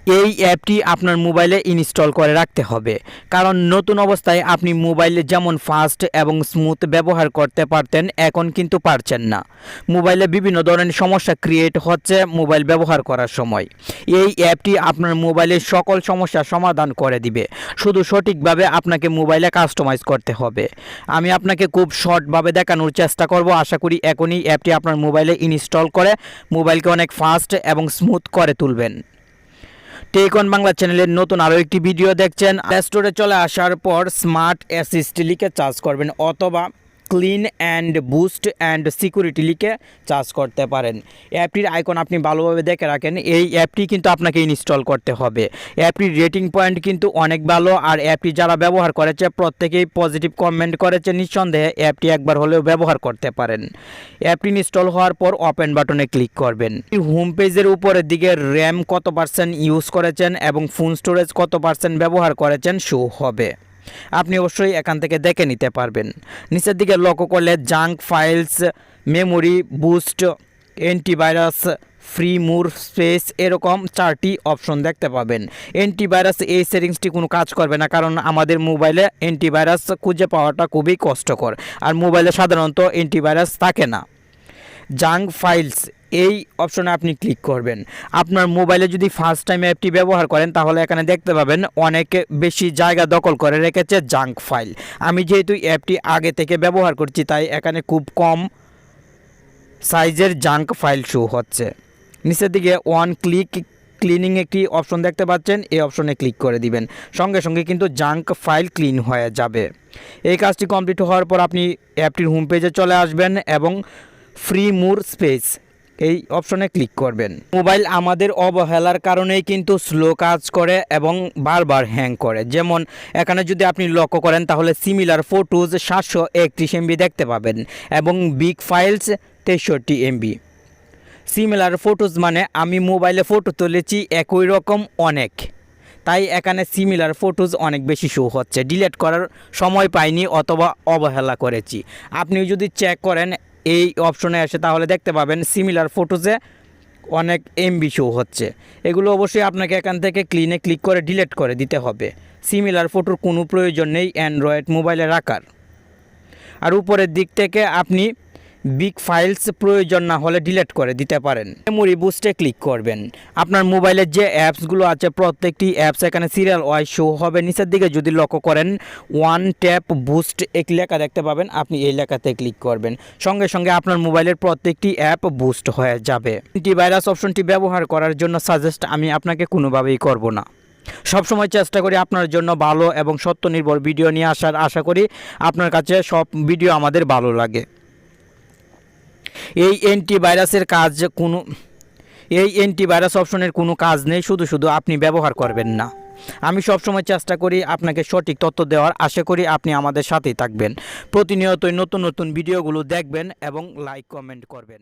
এই অ্যাপটি আপনার মোবাইলে ইনস্টল করে রাখতে হবে, কারণ নতুন অবস্থায় আপনি মোবাইলে যেমন ফাস্ট এবং স্মুথ ব্যবহার করতে পারতেন এখন কিন্তু পারছেন না। মোবাইলে বিভিন্ন ধরনের সমস্যা ক্রিয়েট হচ্ছে মোবাইল ব্যবহার করার সময়। এই অ্যাপটি আপনার মোবাইলের সকল সমস্যার সমাধান করে দিবে, শুধু সঠিকভাবে আপনাকে মোবাইলে কাস্টমাইজ করতে হবে। আমি আপনাকে খুব শর্টভাবে দেখানোর চেষ্টা করব। আশা করি এখনই অ্যাপটি আপনার মোবাইলে ইনস্টল করে মোবাইলকে অনেক ফাস্ট এবং স্মুথ করে তুলবেন। টেক অন বাংলা চ্যানেলের নতুন আরও একটি ভিডিও দেখছেন। প্লে স্টোরে চলে আসার পর স্মার্ট অ্যাসিস্ট লিখে চার্জ করবেন অথবা clean and boost and security লিখে চার্জ করতে পারেন। অ্যাপটির আইকন আপনি ভালোভাবে দেখে রাখেন। এই অ্যাপটি কিন্তু আপনাকে ইনস্টল করতে হবে। অ্যাপটির রেটিং পয়েন্ট কিন্তু অনেক ভালো, আর অ্যাপটি যারা ব্যবহার করেছে প্রত্যেকেই পজিটিভ কমেন্ট করেছে। নিঃসন্দেহে অ্যাপটি একবার হলেও ব্যবহার করতে পারেন। অ্যাপটি ইনস্টল হওয়ার পর ওপেন বাটনে ক্লিক করবেন। হোম পেজের উপরের দিকে র্যাম কত পার্সেন্ট ইউজ করেছেন এবং ফোন স্টোরেজ কত পার্সেন্ট ব্যবহার করেছেন শো হবে। আপনি অবশ্যই এখান থেকে দেখে নিতে পারবেন। নিচের দিকে লক্ষ্য করলে junk files, memory boost, antivirus, free মোর স্পেস এরকম 4টি অপশন দেখতে পাবেন। অ্যান্টিভাইরাস এই সেটিংসটি কোনো কাজ করবে না, কারণ আমাদের মোবাইলে অ্যান্টিভাইরাস খুঁজে পাওয়াটা খুবই কষ্টকর, আর মোবাইলে সাধারণত অ্যান্টিভাইরাস থাকে না। জাঙ্ক ফাইলস এই অপশনে আপনি ক্লিক করবেন। আপনার মোবাইলে যদি ফার্স্ট টাইম অ্যাপটি ব্যবহার করেন তাহলে এখানে দেখতে পাবেন অনেক বেশি জায়গা দখল করে রেখেছে জাঙ্ক ফাইল। আমি যেহেতু অ্যাপটি আগে থেকে ব্যবহার করছি তাই এখানে খুব কম সাইজের জাঙ্ক ফাইল শো হচ্ছে। নিচের দিকে ওয়ান ক্লিক ক্লিনিং একটি অপশন দেখতে পাচ্ছেন, এই অপশনে ক্লিক করে দিবেন। সঙ্গে সঙ্গে কিন্তু জাঙ্ক ফাইল ক্লিন হয়ে যাবে। এই কাজটি কমপ্লিট হওয়ার পর আপনি অ্যাপটির হোম পেজে চলে আসবেন এবং ফ্রি মোর স্পেস এই অপশনে ক্লিক করবেন। মোবাইল আমাদের অবহেলার কারণেই কিন্তু স্লো কাজ করে এবং বারবার হ্যাং করে। যেমন এখানে যদি আপনি লক্ষ্য করেন তাহলে সিমিলার ফটোজ 731 MB দেখতে পাবেন এবং big files 63 MB। Similar photos মানে আমি মোবাইলে ফটো তুলেছি একই রকম অনেক, তাই এখানে সিমিলার ফটোজ অনেক বেশি শো হচ্ছে। ডিলিট করার সময় পাইনি অথবা অবহেলা করেছি। আপনি যদি চেক করেন এই অপশনে এসে তাহলে দেখতে পাবেন সিমিলার ফটোজে অনেক MB শো হচ্ছে। এগুলো অবশ্যই আপনাকে এখান থেকে ক্লিনে ক্লিক করে ডিলিট করে দিতে হবে। সিমিলার ফটোর কোনো প্রয়োজন নেই অ্যান্ড্রয়েড মোবাইলে রাখার। আর উপরের দিক থেকে আপনি বিগ ফাইলস প্রয়োজন না হলে ডিলিট করে দিতে পারেন। মেমোরি বুস্টে ক্লিক করবেন। আপনার মোবাইলের যে অ্যাপসগুলো আছে প্রত্যেকটি অ্যাপস এখানে সিরিয়াল ওয়াইজ শো হবে। নিচের দিকে যদি লক্ষ্য করেন ওয়ান ট্যাপ বুস্ট এক লেখা দেখতে পাবেন, আপনি এই লেখাতে ক্লিক করবেন। সঙ্গে সঙ্গে আপনার মোবাইলের প্রত্যেকটি অ্যাপ বুস্ট হয়ে যাবে। অ্যান্টিভাইরাস অপশনটি ব্যবহার করার জন্য সাজেস্ট আমি আপনাকে কোনোভাবেই করব না। সবসময় চেষ্টা করি আপনার জন্য ভালো এবং সত্য নির্ভর ভিডিও নিয়ে আসার। আশা করি আপনার কাছে সব ভিডিও আমাদের ভালো লাগে। এই অ্যান্টিভাইরাস অপশনের কোনো কাজ নেই, শুধু আপনি ব্যবহার করবেন না। আমি সবসময় চেষ্টা করি আপনাকে সঠিক তথ্য দেওয়ার। আশা করি আপনি আমাদের সাথেই থাকবেন। প্রতিনিয়তই নতুন নতুন ভিডিওগুলো দেখবেন এবং লাইক কমেন্ট করবেন।